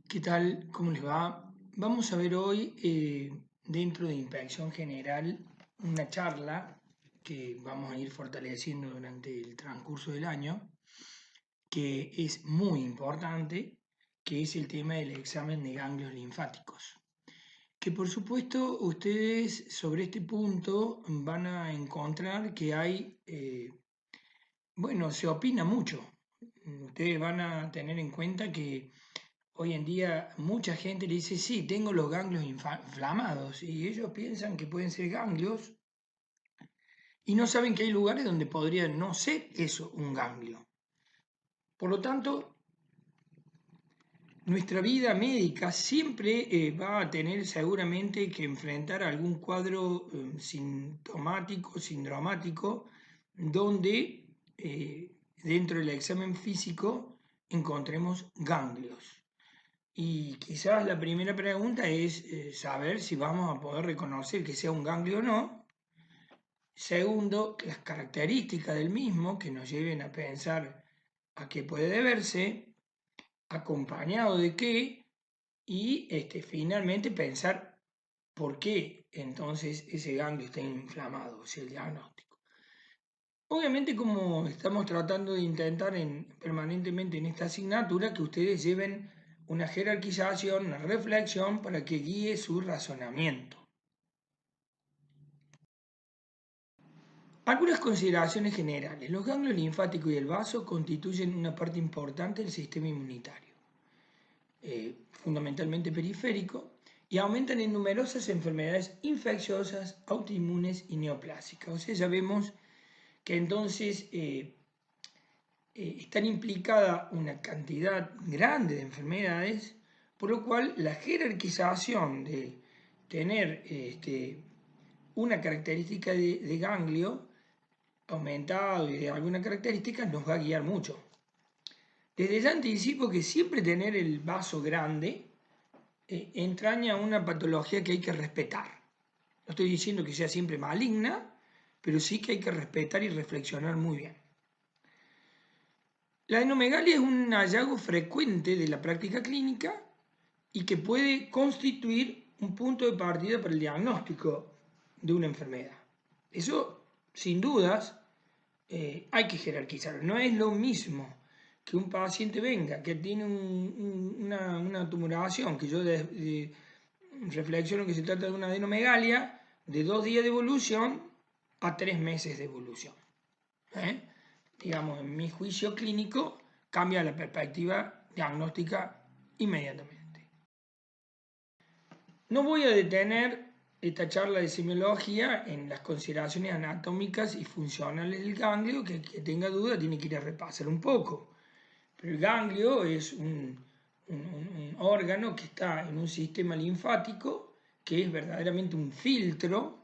¿Qué tal? ¿Cómo les va? Vamos a ver hoy, dentro de Inspección General, una charla que vamos a ir fortaleciendo durante el transcurso del año, que es muy importante, que es el tema del examen de ganglios linfáticos. Que por supuesto ustedes sobre este punto van a encontrar que hay, bueno, se opina mucho. Ustedes van a tener en cuenta que hoy en día mucha gente le dice, sí, tengo los ganglios inflamados y ellos piensan que pueden ser ganglios y no saben que hay lugares donde podría no ser eso un ganglio. Por lo tanto, nuestra vida médica siempre va a tener seguramente que enfrentar algún cuadro sintomático, sindromático, donde dentro del examen físico encontremos ganglios. Y quizás la primera pregunta es saber si vamos a poder reconocer que sea un ganglio o no. Segundo, las características del mismo que nos lleven a pensar a qué puede deberse, acompañado de qué, y finalmente pensar por qué entonces ese ganglio está inflamado, o sea, el diagnóstico. Obviamente, como estamos tratando de intentar permanentemente en esta asignatura, que ustedes lleven una jerarquización, una reflexión para que guíe su razonamiento. Algunas consideraciones generales. Los ganglios linfáticos y el vaso constituyen una parte importante del sistema inmunitario, fundamentalmente periférico, y aumentan en numerosas enfermedades infecciosas, autoinmunes y neoplásicas. O sea, ya vemos que entonces están implicadas una cantidad grande de enfermedades, por lo cual la jerarquización de tener una característica de ganglio aumentado y de alguna característica nos va a guiar mucho. Desde ya anticipo que siempre tener el vaso grande entraña una patología que hay que respetar. No estoy diciendo que sea siempre maligna, pero sí que hay que respetar y reflexionar muy bien. La adenomegalia es un hallazgo frecuente de la práctica clínica y que puede constituir un punto de partida para el diagnóstico de una enfermedad. Eso, sin dudas, hay que jerarquizar. No es lo mismo que un paciente venga, que tiene una tumoración, que yo reflexiono que se trata de una adenomegalia, de 2 días de evolución a 3 meses de evolución. Digamos, en mi juicio clínico cambia la perspectiva diagnóstica inmediatamente. No voy a detener esta charla de semiología en las consideraciones anatómicas y funcionales del ganglio, que tenga duda tiene que ir a repasar un poco. Pero el ganglio es un órgano que está en un sistema linfático que es verdaderamente un filtro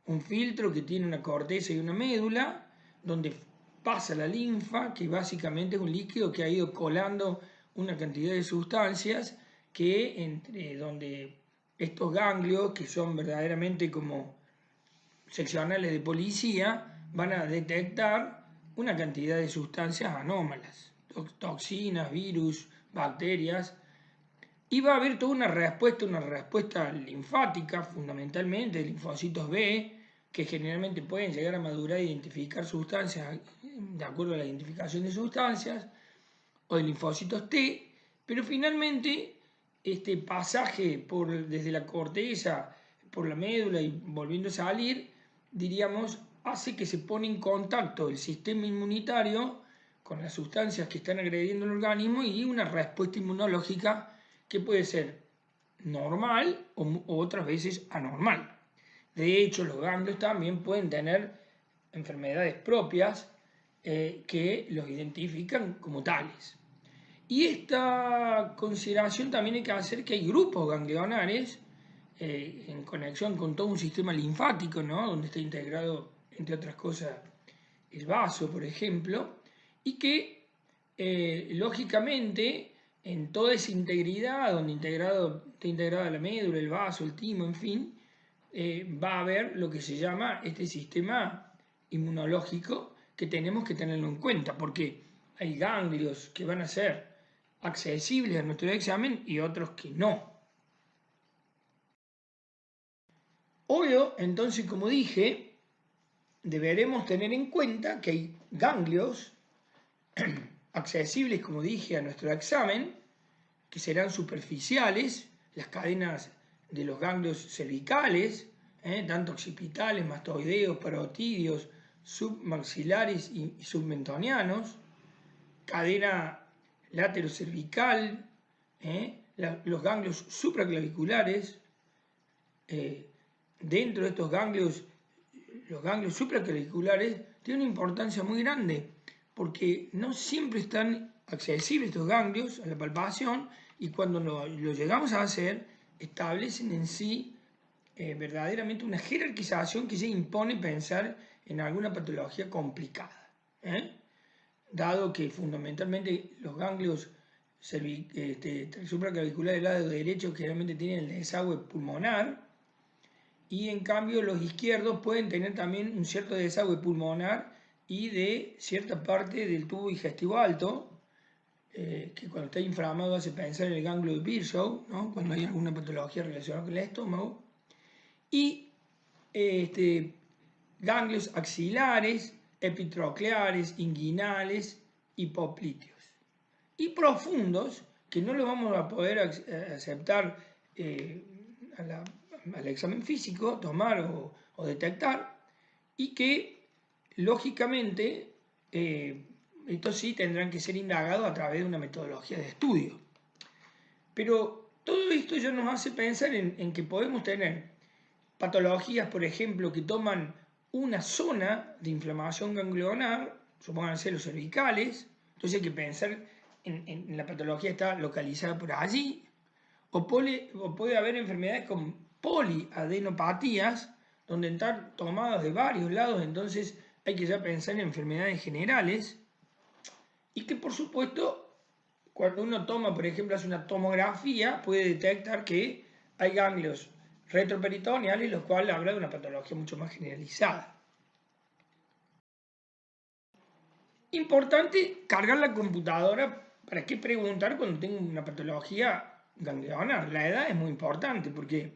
que tiene una corteza y una médula, donde pasa la linfa, que básicamente es un líquido que ha ido colando una cantidad de sustancias que entre donde estos ganglios, que son verdaderamente como seccionales de policía, van a detectar una cantidad de sustancias anómalas, toxinas, virus, bacterias, y va a haber toda una respuesta linfática, fundamentalmente, de linfocitos B, que generalmente pueden llegar a madurar e identificar sustancias de acuerdo a la identificación de sustancias, o de linfocitos T, pero finalmente este pasaje desde la corteza, por la médula y volviendo a salir, diríamos, hace que se pone en contacto el sistema inmunitario con las sustancias que están agrediendo el organismo y una respuesta inmunológica que puede ser normal o otras veces anormal. De hecho, los ganglios también pueden tener enfermedades propias que los identifican como tales. Y esta consideración también hay que hacer que hay grupos ganglionares en conexión con todo un sistema linfático, ¿no? Donde está integrado, entre otras cosas, el vaso, por ejemplo, y que lógicamente en toda esa integridad, donde está integrada la médula, el vaso, el timo, en fin, va a haber lo que se llama este sistema inmunológico que tenemos que tenerlo en cuenta, porque hay ganglios que van a ser accesibles a nuestro examen y otros que no. Obvio, entonces, como dije, deberemos tener en cuenta que hay ganglios accesibles, como dije, a nuestro examen, que serán superficiales, las cadenas de los ganglios cervicales, tanto occipitales, mastoideos, parotidios, submaxilares y submentonianos, cadena laterocervical, los ganglios supraclaviculares. Dentro de estos ganglios, los ganglios supraclaviculares tienen una importancia muy grande porque no siempre están accesibles estos ganglios a la palpación y cuando lo llegamos a hacer establecen en sí verdaderamente una jerarquización que se impone pensar en alguna patología complicada. Dado que fundamentalmente los ganglios supraclaviculares del lado derecho generalmente tienen el desagüe pulmonar y en cambio los izquierdos pueden tener también un cierto desagüe pulmonar y de cierta parte del tubo digestivo alto, que cuando está inflamado hace pensar en el ganglio de Virchow, ¿no? Cuando hay alguna patología relacionada con el estómago, y ganglios axilares, epitrocleares, inguinales, hipoplíteos. Y profundos, que no lo vamos a poder aceptar al examen físico, tomar o detectar, y que lógicamente estos sí tendrán que ser indagados a través de una metodología de estudio. Pero todo esto ya nos hace pensar en que podemos tener patologías, por ejemplo, que toman una zona de inflamación ganglionar, supónganse los cervicales, entonces hay que pensar en la patología está localizada por allí, o puede haber enfermedades con poliadenopatías, donde están tomadas de varios lados, entonces hay que ya pensar en enfermedades generales, y que por supuesto, cuando uno toma, por ejemplo, hace una tomografía, puede detectar que hay ganglios retroperitoneales, los cuales habla de una patología mucho más generalizada. Importante cargar la computadora. ¿Para qué preguntar cuando tengo una patología ganglionar? La edad es muy importante porque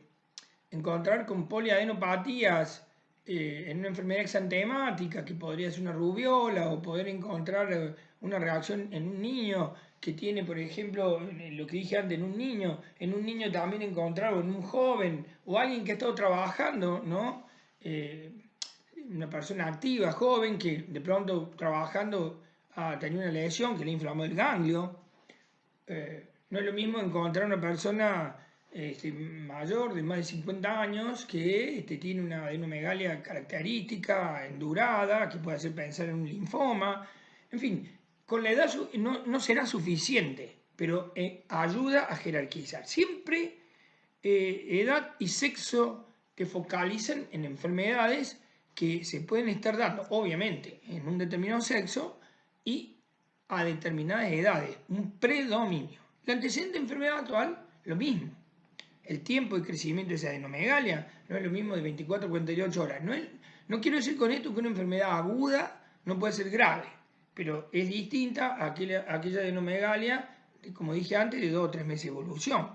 encontrar con poliadenopatías en una enfermedad exantemática, que podría ser una rubiola, o poder encontrar una reacción en un niño que tiene, por ejemplo, lo que dije antes, en un niño también encontrar, o en un joven, o alguien que ha estado trabajando, ¿no? Una persona activa, joven, que de pronto trabajando ha tenido una lesión que le inflamó el ganglio. No es lo mismo encontrar una persona mayor, de más de 50 años, que tiene una adenomegalia característica, endurada, que puede hacer pensar en un linfoma. En fin, con la edad no será suficiente, pero ayuda a jerarquizar. Siempre edad y sexo que focalizan en enfermedades que se pueden estar dando, obviamente, en un determinado sexo y a determinadas edades, un predominio. El antecedente de enfermedad actual, lo mismo. El tiempo de crecimiento de esa adenomegalia no es lo mismo de 24 a 48 horas. No quiero decir con esto que una enfermedad aguda no puede ser grave, pero es distinta a aquella adenomegalia, como dije antes, de 2 o 3 meses de evolución.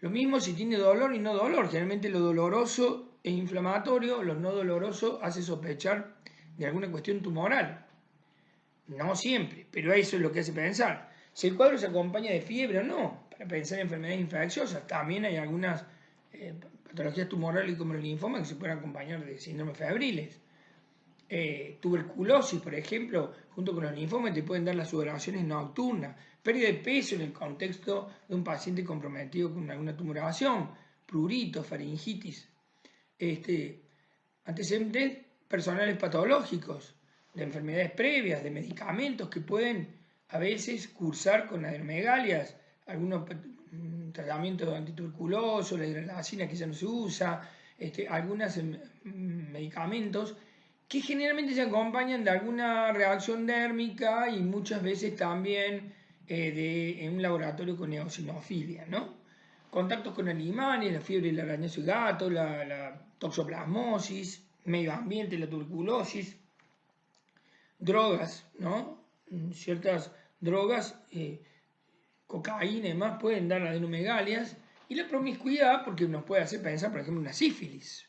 Lo mismo si tiene dolor y no dolor. Generalmente lo doloroso es inflamatorio, lo no doloroso hace sospechar de alguna cuestión tumoral. No siempre, pero eso es lo que hace pensar. Si el cuadro se acompaña de fiebre o no, para pensar en enfermedades infecciosas, también hay algunas patologías tumorales como el linfoma que se pueden acompañar de síndromes febriles. Tuberculosis, por ejemplo, junto con los linfomas te pueden dar las sudoraciones nocturnas, pérdida de peso en el contexto de un paciente comprometido con alguna tumoración, prurito, faringitis, antecedentes personales patológicos, de enfermedades previas, de medicamentos que pueden a veces cursar con adenomegalias, algunos tratamientos antituberculosos, la hidralacina que ya no se usa, algunos medicamentos que generalmente se acompañan de alguna reacción dérmica y muchas veces también en un laboratorio con eosinofilia, ¿no? Contactos con animales, la fiebre del arañazo y gato, la toxoplasmosis, medio ambiente, la tuberculosis, drogas, ¿no? Ciertas drogas cocaína y demás pueden dar adenomegalias, y la promiscuidad porque nos puede hacer pensar, por ejemplo, en una sífilis.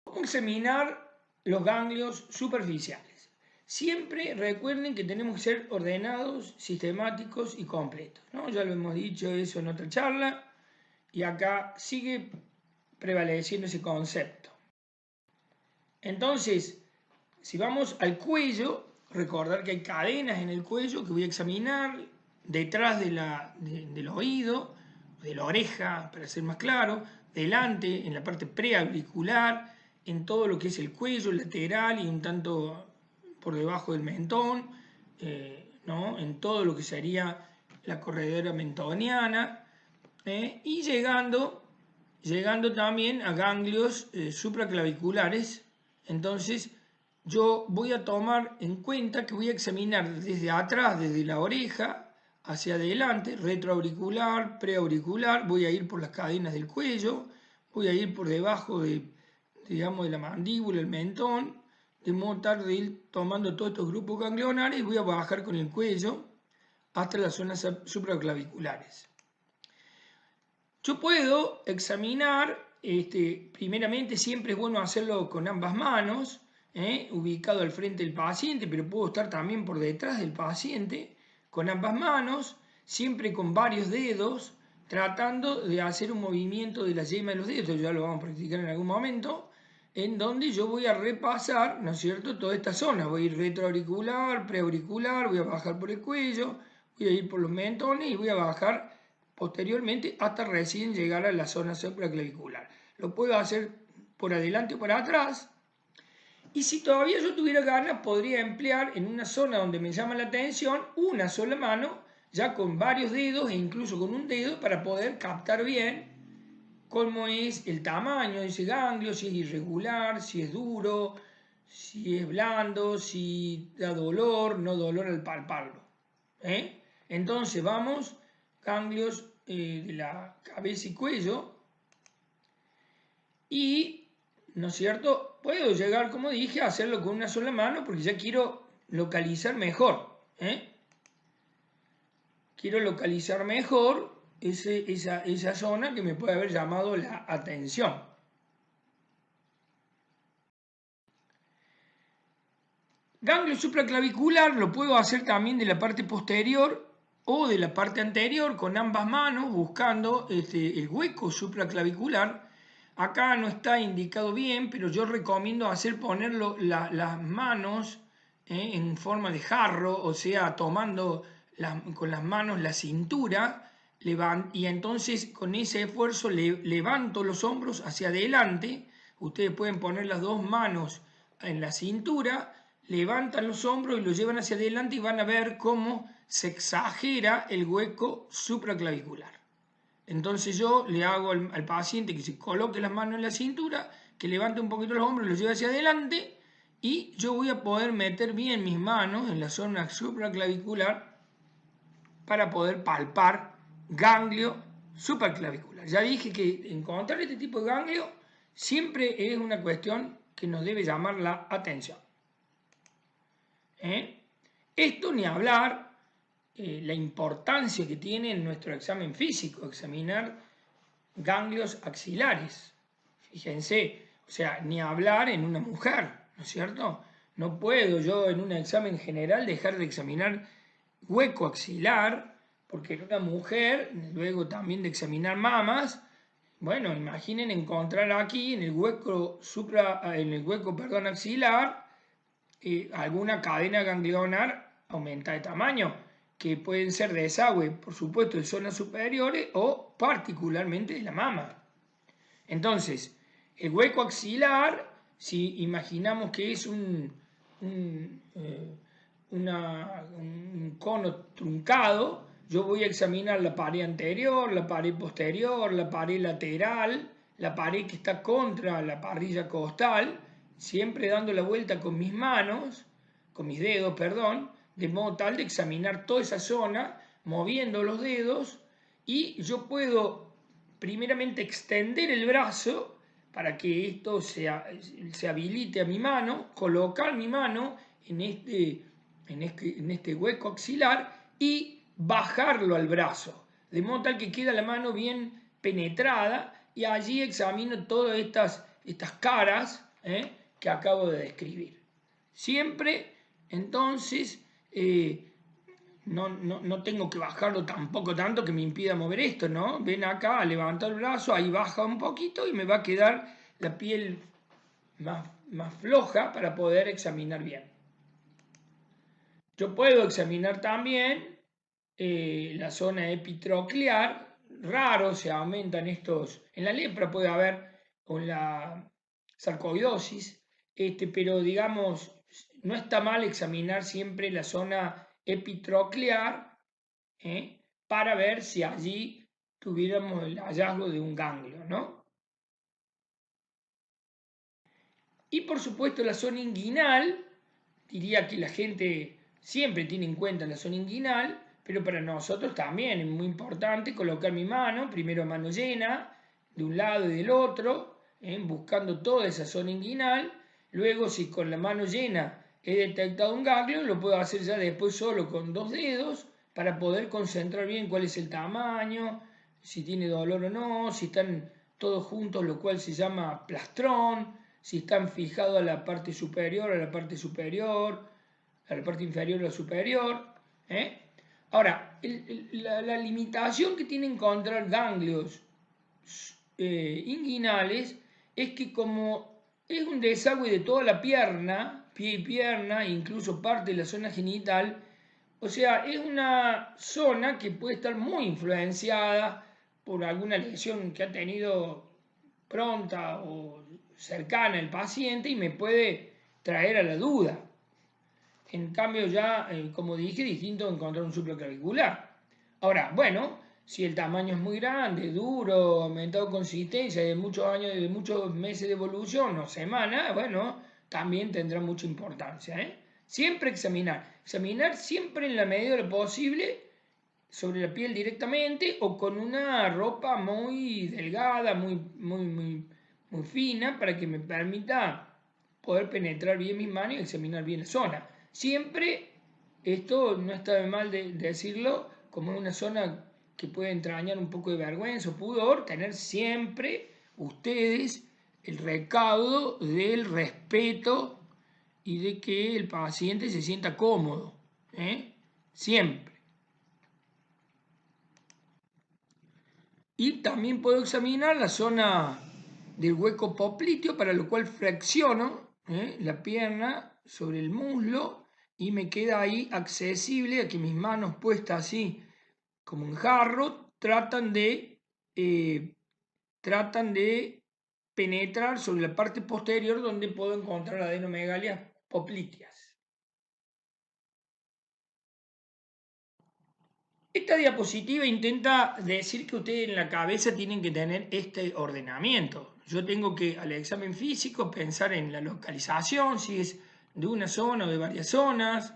¿Cómo examinar los ganglios superficiales? Siempre recuerden que tenemos que ser ordenados, sistemáticos y completos, ¿no? Ya lo hemos dicho eso en otra charla y acá sigue prevaleciendo ese concepto. Entonces, si vamos al cuello, recordar que hay cadenas en el cuello que voy a examinar detrás del oído, de la oreja, para ser más claro, delante, en la parte preauricular, en todo lo que es el cuello lateral y un tanto por debajo del mentón, ¿no? En todo lo que sería la corredera mentoniana, y llegando también a ganglios supraclaviculares. Entonces yo voy a tomar en cuenta que voy a examinar desde atrás, desde la oreja hacia adelante, retroauricular, preauricular, voy a ir por las cadenas del cuello, voy a ir por debajo digamos, de la mandíbula, el mentón, de modo tal de ir tomando todos estos grupos ganglionares y voy a bajar con el cuello hasta las zonas supraclaviculares. Yo puedo examinar, primeramente siempre es bueno hacerlo con ambas manos, ubicado al frente del paciente, pero puedo estar también por detrás del paciente, con ambas manos, siempre con varios dedos, tratando de hacer un movimiento de la yema de los dedos, ya lo vamos a practicar en algún momento, en donde yo voy a repasar, ¿no es cierto?, toda esta zona. Voy a ir retroauricular, preauricular, voy a bajar por el cuello, voy a ir por los mentones y voy a bajar posteriormente hasta recién llegar a la zona supraclavicular. Lo puedo hacer por adelante o por atrás. Y si todavía yo tuviera ganas, podría emplear en una zona donde me llama la atención una sola mano, ya con varios dedos e incluso con un dedo, para poder captar bien cómo es el tamaño de ese ganglio, si es irregular, si es duro, si es blando, si da dolor, no dolor al palparlo. Entonces vamos, ganglios de la cabeza y cuello, y, ¿no es cierto?, puedo llegar, como dije, a hacerlo con una sola mano porque ya quiero localizar mejor. Quiero localizar mejor esa zona que me puede haber llamado la atención. Ganglio supraclavicular lo puedo hacer también de la parte posterior o de la parte anterior con ambas manos, buscando el hueco supraclavicular. Acá no está indicado bien, pero yo recomiendo ponerlo las manos en forma de jarro, o sea, tomando con las manos la cintura, y entonces con ese esfuerzo levanto los hombros hacia adelante. Ustedes pueden poner las dos manos en la cintura, levantan los hombros y los llevan hacia adelante y van a ver cómo se exagera el hueco supraclavicular. Entonces yo le hago al paciente que se coloque las manos en la cintura, que levante un poquito los hombros y los lleve hacia adelante, y yo voy a poder meter bien mis manos en la zona supraclavicular para poder palpar ganglio supraclavicular. Ya dije que encontrar este tipo de ganglio siempre es una cuestión que nos debe llamar la atención. Esto ni hablar la importancia que tiene en nuestro examen físico, examinar ganglios axilares. Fíjense, o sea, ni hablar en una mujer, ¿no es cierto? No puedo yo en un examen general dejar de examinar hueco axilar, porque en una mujer, luego también de examinar mamas, bueno, imaginen encontrar aquí en el hueco axilar, alguna cadena ganglionar aumenta de tamaño, que pueden ser de desagüe, por supuesto, de zonas superiores o particularmente de la mama. Entonces, el hueco axilar, si imaginamos que es un cono truncado, yo voy a examinar la pared anterior, la pared posterior, la pared lateral, la pared que está contra la parrilla costal, siempre dando la vuelta con mis manos, con mis dedos, perdón, de modo tal de examinar toda esa zona, moviendo los dedos, y yo puedo primeramente extender el brazo para que esto se habilite a mi mano, colocar mi mano en este hueco axilar y bajarlo al brazo, de modo tal que queda la mano bien penetrada y allí examino todas estas caras que acabo de describir. Siempre, entonces, no tengo que bajarlo tampoco tanto que me impida mover esto, ¿no? Ven acá, levanto el brazo, ahí baja un poquito y me va a quedar la piel más floja para poder examinar bien. Yo puedo examinar también la zona epitroclear, raro se aumentan estos, en la lepra puede haber, o en la sarcoidosis, pero digamos, no está mal examinar siempre la zona epitroclear para ver si allí tuviéramos el hallazgo de un ganglio, ¿no? Y por supuesto la zona inguinal, diría que la gente siempre tiene en cuenta la zona inguinal, pero para nosotros también es muy importante colocar mi mano, primero mano llena, de un lado y del otro, buscando toda esa zona inguinal. Luego, si con la mano llena he detectado un ganglio, lo puedo hacer ya después solo con 2 dedos para poder concentrar bien cuál es el tamaño, si tiene dolor o no, si están todos juntos, lo cual se llama plastrón, si están fijados a la parte superior, a la parte inferior o la superior. Ahora, la limitación que tiene encontrar ganglios inguinales es que como es un desagüe de toda la pierna, pie y pierna, incluso parte de la zona genital, o sea, es una zona que puede estar muy influenciada por alguna lesión que ha tenido pronta o cercana el paciente y me puede traer a la duda. En cambio ya, como dije, distinto encontrar un supraclavicular. Ahora, bueno, si el tamaño es muy grande, duro, aumentado consistencia, de muchos años, de muchos meses de evolución o semanas, bueno, también tendrá mucha importancia. Siempre examinar siempre en la medida de lo posible sobre la piel directamente o con una ropa muy delgada, muy fina, para que me permita poder penetrar bien mis manos y examinar bien la zona. Siempre, esto no está de mal de decirlo, como es una zona que puede entrañar un poco de vergüenza o pudor, tener siempre ustedes el recaudo del respeto y de que el paciente se sienta cómodo. Siempre. Y también puedo examinar la zona del hueco popliteo, para lo cual flexiono la pierna sobre el muslo y me queda ahí accesible a que mis manos puestas así como en jarro tratan de penetrar sobre la parte posterior donde puedo encontrar adenomegalias popliteas. Esta diapositiva intenta decir que ustedes en la cabeza tienen que tener este ordenamiento. Yo tengo que, al examen físico, pensar en la localización, si es de una zona o de varias zonas,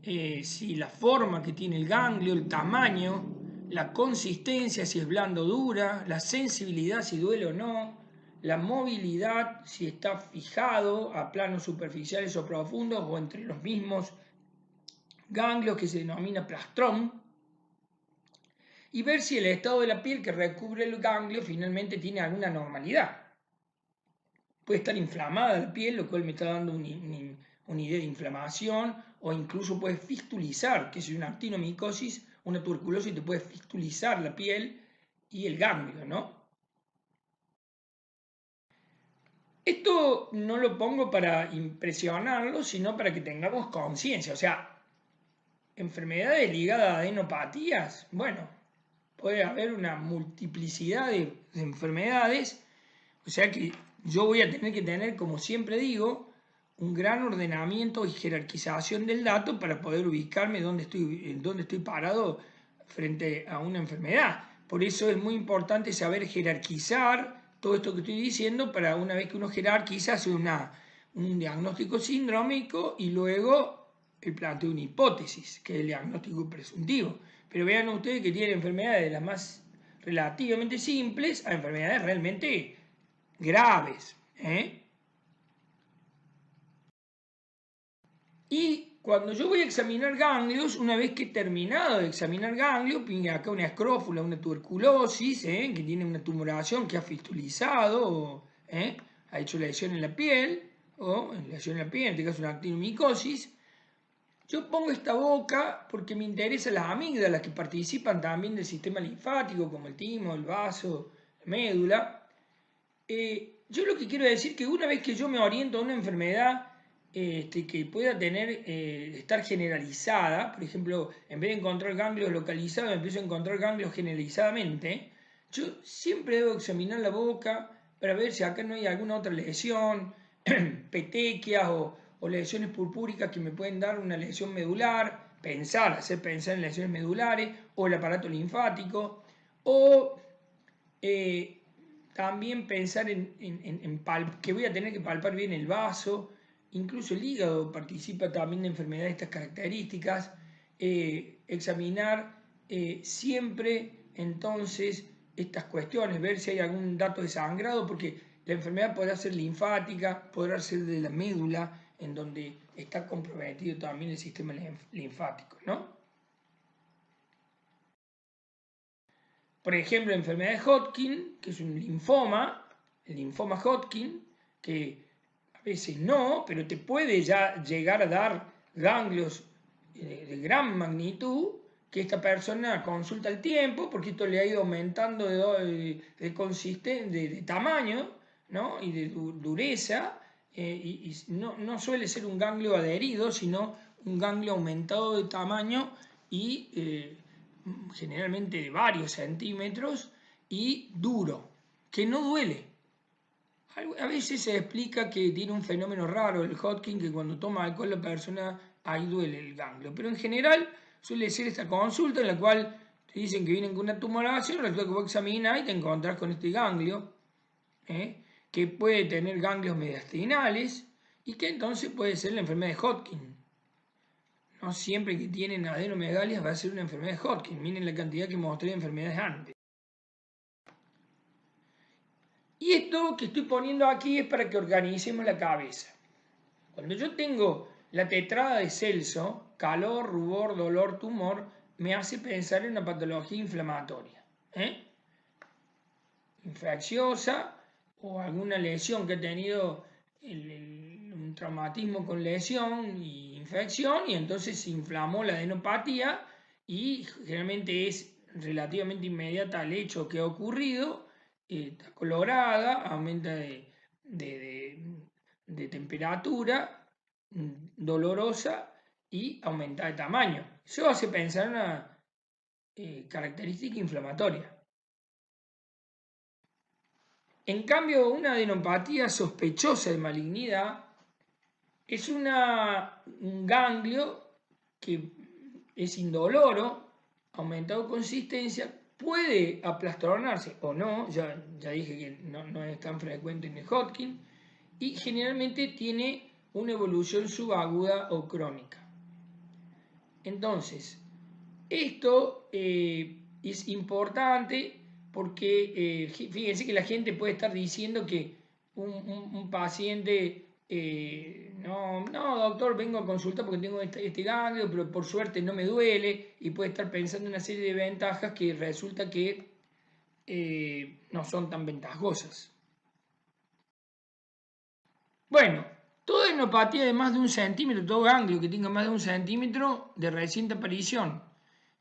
si la forma que tiene el ganglio, el tamaño, la consistencia, si es blando o dura, la sensibilidad, si duele o no, la movilidad, si está fijado a planos superficiales o profundos o entre los mismos ganglios, que se denomina plastrón, y ver si el estado de la piel que recubre el ganglio finalmente tiene alguna normalidad. Puede estar inflamada la piel, lo cual me está dando una idea de inflamación, o incluso puede fistulizar, que es una actinomicosis, una tuberculosis, te puede fistulizar la piel y el ganglio, ¿no? Esto no lo pongo para impresionarlo, sino para que tengamos conciencia. O sea, enfermedades ligadas a adenopatías, bueno, puede haber una multiplicidad de enfermedades, o sea que yo voy a tener que tener, como siempre digo, un gran ordenamiento y jerarquización del dato para poder ubicarme dónde estoy parado frente a una enfermedad. Por eso es muy importante saber jerarquizar todo esto que estoy diciendo, para una vez que uno jerarquiza, hacer un diagnóstico sindrómico y luego el planteo de una hipótesis, que es el diagnóstico presuntivo. Pero vean ustedes que tienen enfermedades de las más relativamente simples a enfermedades realmente graves. Y cuando yo voy a examinar ganglios, una vez que he terminado de examinar ganglios, viene acá una escrófula, una tuberculosis, que tiene una tumoración, que ha fistulizado, ha hecho lesión en la piel, o lesión en la piel, en este caso una actinomicosis. Yo pongo esta boca porque me interesan las amígdalas que participan también del sistema linfático, como el timo, el vaso, la médula. Yo lo que quiero decir es que una vez que yo me oriento a una enfermedad que pueda estar generalizada, por ejemplo, en vez de encontrar ganglios localizados, empiezo a encontrar ganglios generalizadamente, yo siempre debo examinar la boca para ver si acá no hay alguna otra lesión, petequias o lesiones purpúricas que me pueden dar una lesión medular, hacer pensar en lesiones medulares o el aparato linfático, o también pensar que voy a tener que palpar bien el vaso, incluso el hígado participa también de enfermedades de estas características, examinar siempre entonces estas cuestiones, ver si hay algún dato de sangrado, porque la enfermedad podrá ser linfática, podrá ser de la médula, en donde está comprometido también el sistema linfático, ¿no? Por ejemplo, la enfermedad de Hodgkin, que es un linfoma, el linfoma Hodgkin, que a veces no, pero te puede ya llegar a dar ganglios de gran magnitud, que esta persona consulta al tiempo, porque esto le ha ido aumentando de tamaño, ¿no? Y de dureza, y no suele ser un ganglio adherido, sino un ganglio aumentado de tamaño y generalmente de varios centímetros y duro, que no duele. A veces se explica que tiene un fenómeno raro el Hodgkin, que cuando toma alcohol la persona, ahí duele el ganglio. Pero en general suele ser esta consulta en la cual te dicen que vienen con una tumoración, resulta que vos examinas y te encontrás con este ganglio, que puede tener ganglios mediastinales y que entonces puede ser la enfermedad de Hodgkin. No siempre que tienen adenomegalias va a ser una enfermedad de Hodgkin. Miren la cantidad que mostré de enfermedades antes. Y esto que estoy poniendo aquí es para que organicemos la cabeza. Cuando yo tengo la tetrada de Celso, calor, rubor, dolor, tumor, me hace pensar en una patología inflamatoria. Infecciosa o alguna lesión que ha tenido un traumatismo con lesión y infección, y entonces se inflamó la adenopatía y generalmente es relativamente inmediata al hecho que ha ocurrido, está colorada, aumenta de temperatura, dolorosa y aumenta de tamaño. Eso hace pensar en una característica inflamatoria. En cambio, una adenopatía sospechosa de malignidad es un ganglio que es indoloro, aumentado de consistencia, puede aplastronarse o no, ya dije que no es tan frecuente en el Hodgkin, y generalmente tiene una evolución subaguda o crónica. Entonces, esto es importante porque fíjense que la gente puede estar diciendo que un paciente, no, doctor, vengo a consultar porque tengo este ganglio, pero por suerte no me duele, y puede estar pensando en una serie de ventajas que resulta que no son tan ventajosas. Bueno, toda adenopatía de más de 1 centímetro, todo ganglio que tenga más de 1 centímetro de reciente aparición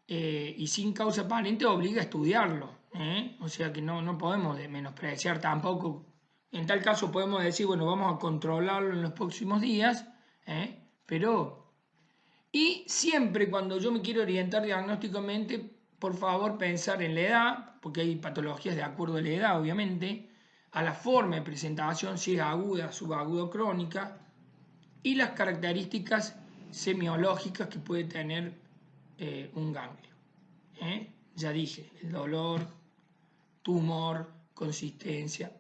y sin causa aparente obliga a estudiarlo. O sea que no podemos menospreciar tampoco. En tal caso podemos decir, bueno, vamos a controlarlo en los próximos días, pero... Y siempre cuando yo me quiero orientar diagnósticamente, por favor pensar en la edad, porque hay patologías de acuerdo a la edad, obviamente, a la forma de presentación, si es aguda, subaguda o crónica, y las características semiológicas que puede tener un ganglio. Ya dije, el dolor, tumor, consistencia.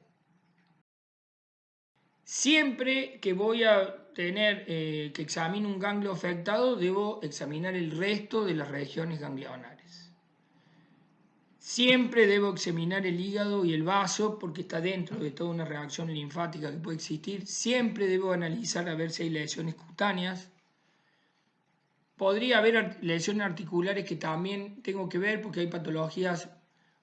Siempre que voy a tener que examine un ganglio afectado, debo examinar el resto de las regiones ganglionares. Siempre debo examinar el hígado y el vaso porque está dentro de toda una reacción linfática que puede existir. Siempre debo analizar a ver si hay lesiones cutáneas. podría haber lesiones articulares que también tengo que ver porque hay patologías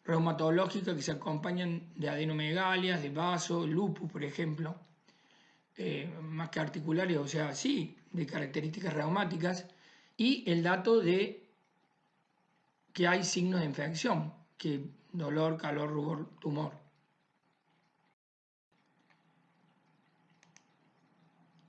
reumatológicas que se acompañan de adenomegalias, de vaso, lupus, por ejemplo, más que articulares, o sea, sí, de características reumáticas, y el dato de que hay signos de infección, que dolor, calor, rubor, tumor.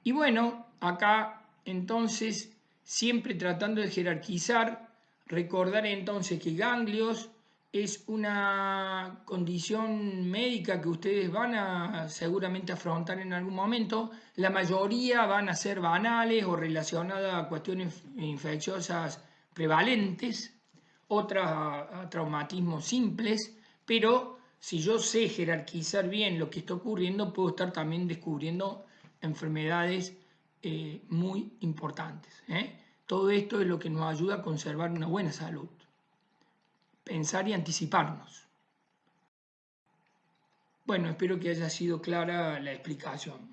Y bueno, acá entonces, siempre tratando de jerarquizar, recordar entonces que ganglios es una condición médica que ustedes van a seguramente afrontar en algún momento. La mayoría van a ser banales o relacionadas a cuestiones infecciosas prevalentes, otras a traumatismos simples, pero si yo sé jerarquizar bien lo que está ocurriendo, puedo estar también descubriendo enfermedades muy importantes. Todo esto es lo que nos ayuda a conservar una buena salud. Pensar y anticiparnos. Bueno, espero que haya sido clara la explicación.